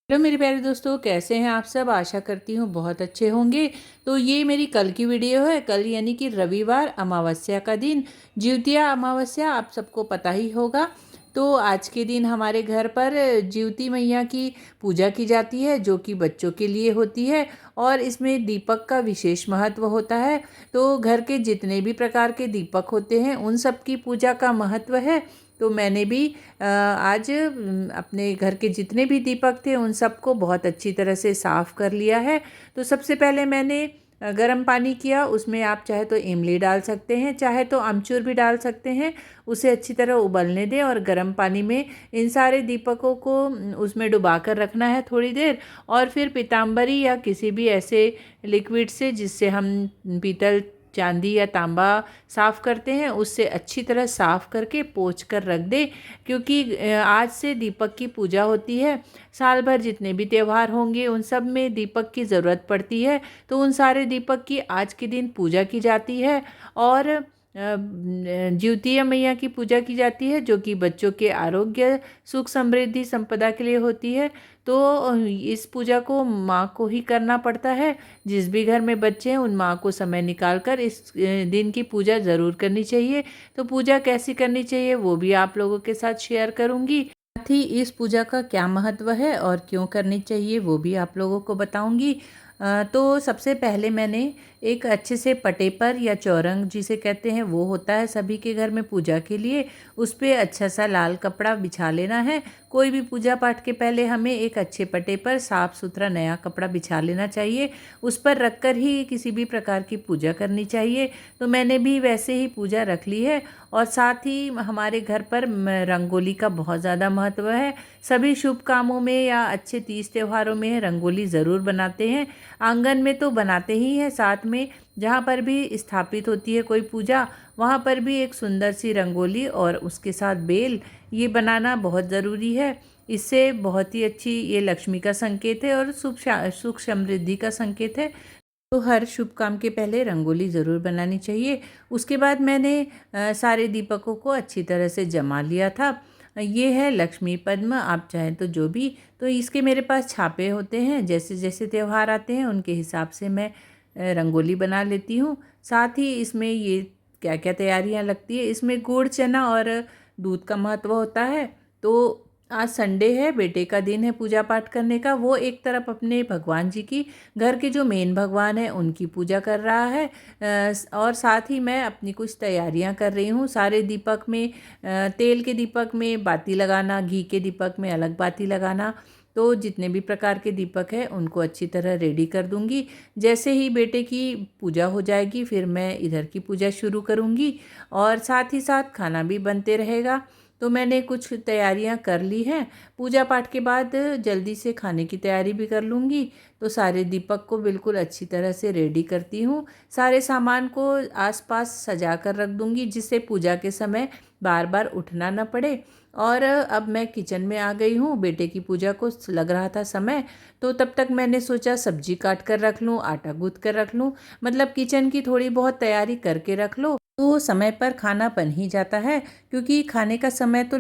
Hello मेरे प्यारे दोस्तों, कैसे हैं आप सब। आशा करती हूँ बहुत अच्छे होंगे। तो ये मेरी कल की वीडियो है। कल यानी कि रविवार, अमावस्या का दिन, ज्योतिया अमावस्या आप सबको पता ही होगा। तो आज के दिन हमारे घर पर ज्योति मैया की पूजा की जाती है, जो कि बच्चों के लिए होती है। और इसमें दीपक का विशेष महत्व होता है। तो घर के जितने भी प्रकार के दीपक होते हैं उन सब की पूजा का महत्व है। तो मैंने भी आज अपने घर के जितने भी दीपक थे उन सबको बहुत अच्छी तरह से साफ़ कर लिया है। तो सबसे पहले मैंने गर्म पानी किया, उसमें आप चाहे तो इमली डाल सकते हैं, चाहे तो अमचूर भी डाल सकते हैं। उसे अच्छी तरह उबलने दें और गर्म पानी में इन सारे दीपकों को उसमें डुबा कर रखना है थोड़ी देर। और फिर पीताम्बरी या किसी भी ऐसे लिक्विड से जिससे हम पीतल, चांदी या तांबा साफ़ करते हैं, उससे अच्छी तरह साफ़ करके पोंछ कर रख दे। क्योंकि आज से दीपक की पूजा होती है। साल भर जितने भी त्यौहार होंगे उन सब में दीपक की ज़रूरत पड़ती है। तो उन सारे दीपक की आज के दिन पूजा की जाती है। और ज्योतिया मैया की पूजा की जाती है, जो कि बच्चों के आरोग्य, सुख, समृद्धि, संपदा के लिए होती है। तो इस पूजा को माँ को ही करना पड़ता है। जिस भी घर में बच्चे हैं उन माँ को समय निकाल कर इस दिन की पूजा ज़रूर करनी चाहिए। तो पूजा कैसी करनी चाहिए वो भी आप लोगों के साथ शेयर करूँगी। साथ ही इस पूजा का क्या महत्व है और क्यों करनी चाहिए वो भी आप लोगों को बताऊँगी। तो सबसे पहले मैंने एक अच्छे से पटे पर या चौरंग जिसे कहते हैं वो होता है सभी के घर में पूजा के लिए, उस पर अच्छा सा लाल कपड़ा बिछा लेना है। कोई भी पूजा पाठ के पहले हमें एक अच्छे पटे पर साफ़ सुथरा नया कपड़ा बिछा लेना चाहिए। उस पर रखकर ही किसी भी प्रकार की पूजा करनी चाहिए। तो मैंने भी वैसे ही पूजा रख ली है। और साथ ही हमारे घर पर रंगोली का बहुत ज़्यादा महत्व है। सभी शुभ कामों में या अच्छे तीज त्योहारों में रंगोली ज़रूर बनाते हैं। आंगन में तो बनाते ही हैं, साथ में जहाँ पर भी स्थापित होती है कोई पूजा वहाँ पर भी एक सुंदर सी रंगोली और उसके साथ बेल, ये बनाना बहुत ज़रूरी है। इससे बहुत ही अच्छी ये लक्ष्मी का संकेत है और सुख समृद्धि का संकेत है। तो हर शुभ काम के पहले रंगोली ज़रूर बनानी चाहिए। उसके बाद मैंने सारे दीपकों को अच्छी तरह से जमा लिया था। ये है लक्ष्मी पद्म, आप चाहें तो जो भी। तो इसके मेरे पास छापे होते हैं, जैसे जैसे त्यौहार आते हैं उनके हिसाब से मैं रंगोली बना लेती हूँ। साथ ही इसमें ये क्या क्या तैयारियाँ लगती है, इसमें गुड़, चना और दूध का महत्व होता है। तो आज संडे है, बेटे का दिन है पूजा पाठ करने का। वो एक तरफ अपने भगवान जी की, घर के जो मेन भगवान है उनकी पूजा कर रहा है। और साथ ही मैं अपनी कुछ तैयारियां कर रही हूँ। सारे दीपक में तेल के दीपक में बाती लगाना, घी के दीपक में अलग बाती लगाना। तो जितने भी प्रकार के दीपक हैं उनको अच्छी तरह रेडी कर दूंगी। जैसे ही बेटे की पूजा हो जाएगी फिर मैं इधर की पूजा शुरू करूँगी। और साथ ही साथ खाना भी बनते रहेगा। तो मैंने कुछ तैयारियां कर ली हैं। पूजा पाठ के बाद जल्दी से खाने की तैयारी भी कर लूँगी। तो सारे दीपक को बिल्कुल अच्छी तरह से रेडी करती हूँ। सारे सामान को आसपास सजा कर रख दूँगी, जिससे पूजा के समय बार बार उठना न पड़े। और अब मैं किचन में आ गई हूँ। बेटे की पूजा को लग रहा था समय, तो तब तक मैंने सोचा सब्जी काट कर रख लूँ, आटा गूँथ कर रख लूँ। मतलब किचन की थोड़ी बहुत तैयारी करके रख लो तो समय पर खाना बन ही जाता है। क्योंकि खाने का समय तो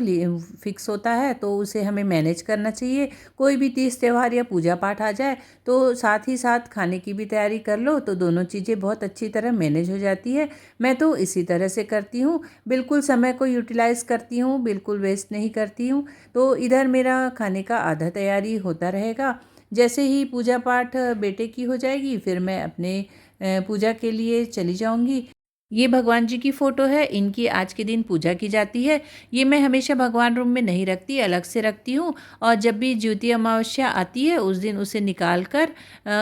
फिक्स होता है, तो उसे हमें मैनेज करना चाहिए। कोई भी तीज त्यौहार या पूजा पाठ आ जाए तो साथ ही साथ खाने की भी तैयारी कर लो, तो दोनों चीज़ें बहुत अच्छी तरह मैनेज हो जाती है। मैं तो इसी तरह से करती हूँ, बिल्कुल समय को यूटिलाइज़ करती हूँ, बिल्कुल वेस्ट नहीं करती हूँ। तो इधर मेरा खाने का आधा तैयारी होता रहेगा। जैसे ही पूजा पाठ बेटे की हो जाएगी फिर मैं अपने पूजा के लिए चली जाऊँगी। ये भगवान जी की फ़ोटो है, इनकी आज के दिन पूजा की जाती है। ये मैं हमेशा भगवान रूम में नहीं रखती, अलग से रखती हूँ। और जब भी ज्योति अमावस्या आती है उस दिन उसे निकाल कर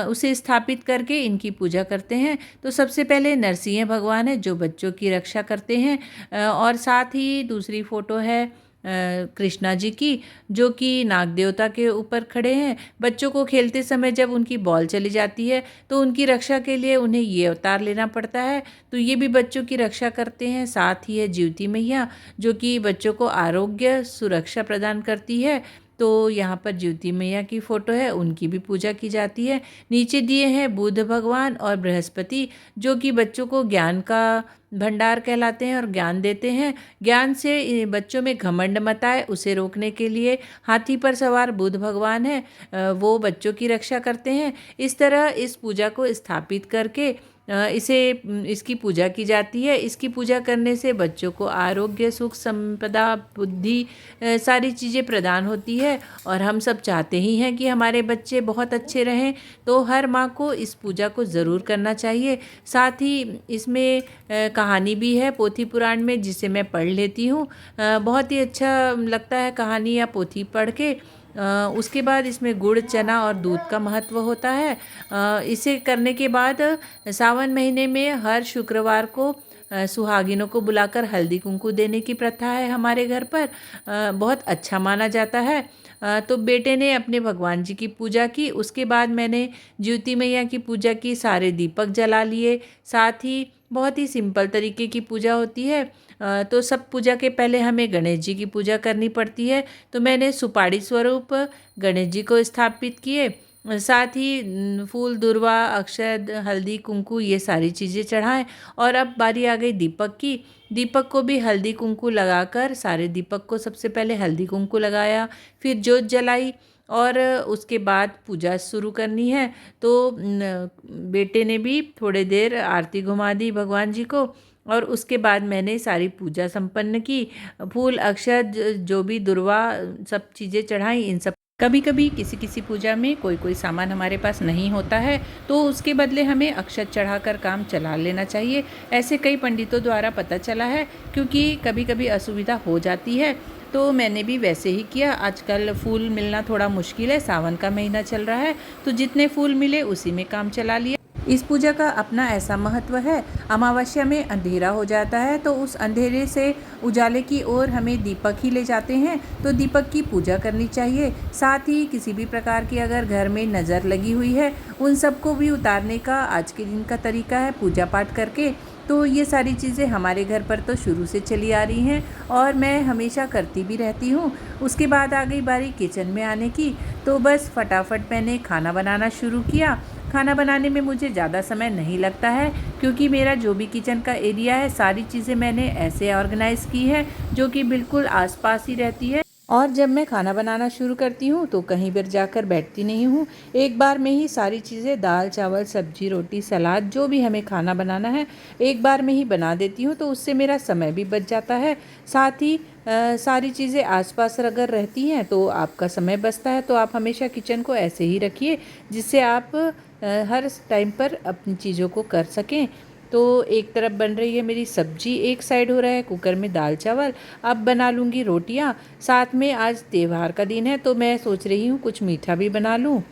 उसे स्थापित करके इनकी पूजा करते हैं। तो सबसे पहले नरसिंह भगवान है जो बच्चों की रक्षा करते हैं। और साथ ही दूसरी फ़ोटो है कृष्णा जी की, जो कि नाग देवता के ऊपर खड़े हैं। बच्चों को खेलते समय जब उनकी बॉल चली जाती है तो उनकी रक्षा के लिए उन्हें ये अवतार लेना पड़ता है। तो ये भी बच्चों की रक्षा करते हैं। साथ ही है ज्योति मैया, जो कि बच्चों को आरोग्य, सुरक्षा प्रदान करती है। तो यहाँ पर ज्योति मैया की फ़ोटो है, उनकी भी पूजा की जाती है। नीचे दिए हैं बुध भगवान और बृहस्पति, जो कि बच्चों को ज्ञान का भंडार कहलाते हैं और ज्ञान देते हैं। ज्ञान से बच्चों में घमंड मत आए, उसे रोकने के लिए हाथी पर सवार बुध भगवान है, वो बच्चों की रक्षा करते हैं। इस तरह इस पूजा को स्थापित करके इसकी पूजा की जाती है। इसकी पूजा करने से बच्चों को आरोग्य, सुख, संपदा, बुद्धि सारी चीज़ें प्रदान होती है और हम सब चाहते ही हैं कि हमारे बच्चे बहुत अच्छे रहें। तो हर माँ को इस पूजा को ज़रूर करना चाहिए। साथ ही इसमें कहानी भी है पोथी पुराण में, जिसे मैं पढ़ लेती हूँ। बहुत ही अच्छा लगता है कहानी या पोथी पढ़ के। उसके बाद इसमें गुड़, चना और दूध का महत्व होता है। इसे करने के बाद सावन महीने में हर शुक्रवार को सुहागिनों को बुलाकर हल्दी कुंकू देने की प्रथा है हमारे घर पर। बहुत अच्छा माना जाता है। तो बेटे ने अपने भगवान जी की पूजा की, उसके बाद मैंने ज्योति मैया की पूजा की, सारे दीपक जला लिए। साथ ही बहुत ही सिंपल तरीके की पूजा होती है। तो सब पूजा के पहले हमें गणेश जी की पूजा करनी पड़ती है। तो मैंने सुपाड़ी स्वरूप गणेश जी को स्थापित किए। साथ ही फूल, दुर्वा, अक्षत, हल्दी, कुंकू ये सारी चीज़ें चढ़ाएं। और अब बारी आ गई दीपक की। दीपक को भी हल्दी कुंकू लगाकर, सारे दीपक को सबसे पहले हल्दी कुंकू लगाया, फिर जोत जलाई और उसके बाद पूजा शुरू करनी है। तो बेटे ने भी थोड़ी देर आरती घुमा दी भगवान जी को और उसके बाद मैंने सारी पूजा संपन्न की। फूल, अक्षत, जो भी दुर्वा सब चीज़ें चढ़ाई। इन सब कभी कभी किसी किसी पूजा में कोई कोई सामान हमारे पास नहीं होता है, तो उसके बदले हमें अक्षत चढ़ाकर काम चला लेना चाहिए। ऐसे कई पंडितों द्वारा पता चला है, क्योंकि कभी कभी असुविधा हो जाती है। तो मैंने भी वैसे ही किया। आजकल फूल मिलना थोड़ा मुश्किल है, सावन का महीना चल रहा है, तो जितने फूल मिले उसी में काम चला लिया। इस पूजा का अपना ऐसा महत्व है। अमावस्या में अंधेरा हो जाता है, तो उस अंधेरे से उजाले की ओर हमें दीपक ही ले जाते हैं, तो दीपक की पूजा करनी चाहिए। साथ ही किसी भी प्रकार की अगर घर में नज़र लगी हुई है, उन सबको भी उतारने का आज के दिन का तरीका है पूजा पाठ करके। तो ये सारी चीज़ें हमारे घर पर तो शुरू से चली आ रही हैं और मैं हमेशा करती भी रहती हूँ। उसके बाद आ गई बारी किचन में आने की, तो बस फटाफट मैंने खाना बनाना शुरू किया। खाना बनाने में मुझे ज़्यादा समय नहीं लगता है, क्योंकि मेरा जो भी किचन का एरिया है, सारी चीज़ें मैंने ऐसे ऑर्गेनाइज़ की है जो कि बिल्कुल आसपास ही रहती है। और जब मैं खाना बनाना शुरू करती हूँ तो कहीं पर जाकर बैठती नहीं हूँ, एक बार में ही सारी चीज़ें, दाल, चावल, सब्जी, रोटी, सलाद, जो भी हमें खाना बनाना है एक बार में ही बना देती हूँ। तो उससे मेरा समय भी बच जाता है। साथ ही सारी चीज़ें आसपास अगर रहती हैं तो आपका समय बचता है। तो आप हमेशा किचन को ऐसे ही रखिए जिससे आप हर टाइम पर अपनी चीज़ों को कर सकें। तो एक तरफ बन रही है मेरी सब्जी, एक साइड हो रहा है कुकर में दाल चावल। अब बना लूँगी रोटियां। साथ में आज त्योहार का दिन है, तो मैं सोच रही हूँ कुछ मीठा भी बना लूँ।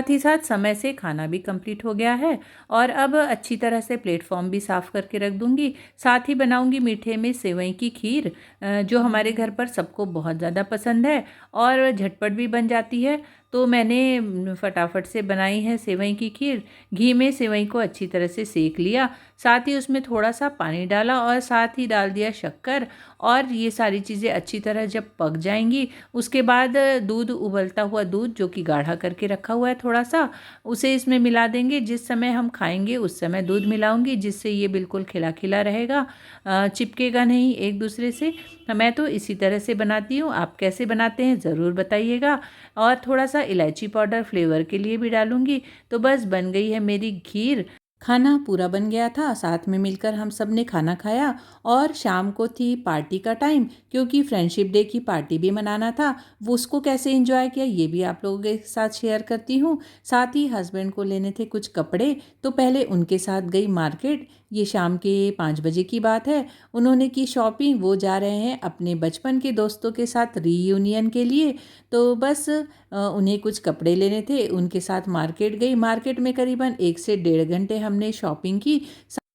साथ ही साथ समय से खाना भी कंप्लीट हो गया है। और अब अच्छी तरह से प्लेटफॉर्म भी साफ़ करके रख दूँगी। साथ ही बनाऊँगी मीठे में सेवई की खीर, जो हमारे घर पर सबको बहुत ज़्यादा पसंद है और झटपट भी बन जाती है। तो मैंने फटाफट से बनाई है सेवई की खीर। घी में सेवई को अच्छी तरह से सेक लिया, साथ ही उसमें थोड़ा सा पानी डाला और साथ ही डाल दिया शक्कर। और ये सारी चीज़ें अच्छी तरह जब पक जाएंगी, उसके बाद दूध, उबलता हुआ दूध जो कि गाढ़ा करके रखा हुआ है थोड़ा सा, उसे इसमें मिला देंगे। जिस समय हम खाएंगे उस समय दूध मिलाऊंगी, जिससे ये बिल्कुल खिला खिला रहेगा, चिपकेगा नहीं एक दूसरे से। मैं तो इसी तरह से बनाती हूँ, आप कैसे बनाते हैं ज़रूर बताइएगा। और थोड़ा सा इलायची पाउडर फ्लेवर के लिए भी डालूंगी। तो बस बन गई है मेरी खीर। खाना पूरा बन गया था, साथ में मिलकर हम सब ने खाना खाया। और शाम को थी पार्टी का टाइम, क्योंकि फ्रेंडशिप डे की पार्टी भी मनाना था। वो उसको कैसे एंजॉय किया ये भी आप लोगों के साथ शेयर करती हूँ। साथ ही हस्बैंड को लेने थे कुछ कपड़े, तो पहले उनके साथ गई मार्केट। ये शाम के 5 बजे की बात है। उन्होंने की शॉपिंग, वो जा रहे हैं अपने बचपन के दोस्तों के साथ रीयूनियन के लिए। तो बस उन्हें कुछ कपड़े लेने थे, उनके साथ मार्केट गई। मार्केट में करीबन 1 से 1.5 घंटे हमने शॉपिंग की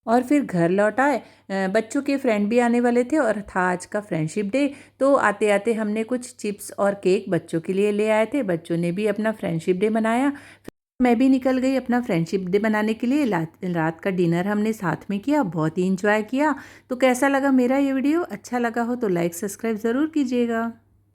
और फिर घर लौट आए। बच्चों के फ्रेंड भी आने वाले थे और था आज का फ्रेंडशिप डे। तो आते आते हमने कुछ चिप्स और केक बच्चों के लिए ले आए थे। बच्चों ने भी अपना फ्रेंडशिप डे मनाया। मैं भी निकल गई अपना फ्रेंडशिप डे मनाने के लिए। रात का डिनर हमने साथ में किया, बहुत ही इंजॉय किया। तो कैसा लगा मेरा ये वीडियो? अच्छा लगा हो तो लाइक सब्सक्राइब ज़रूर कीजिएगा।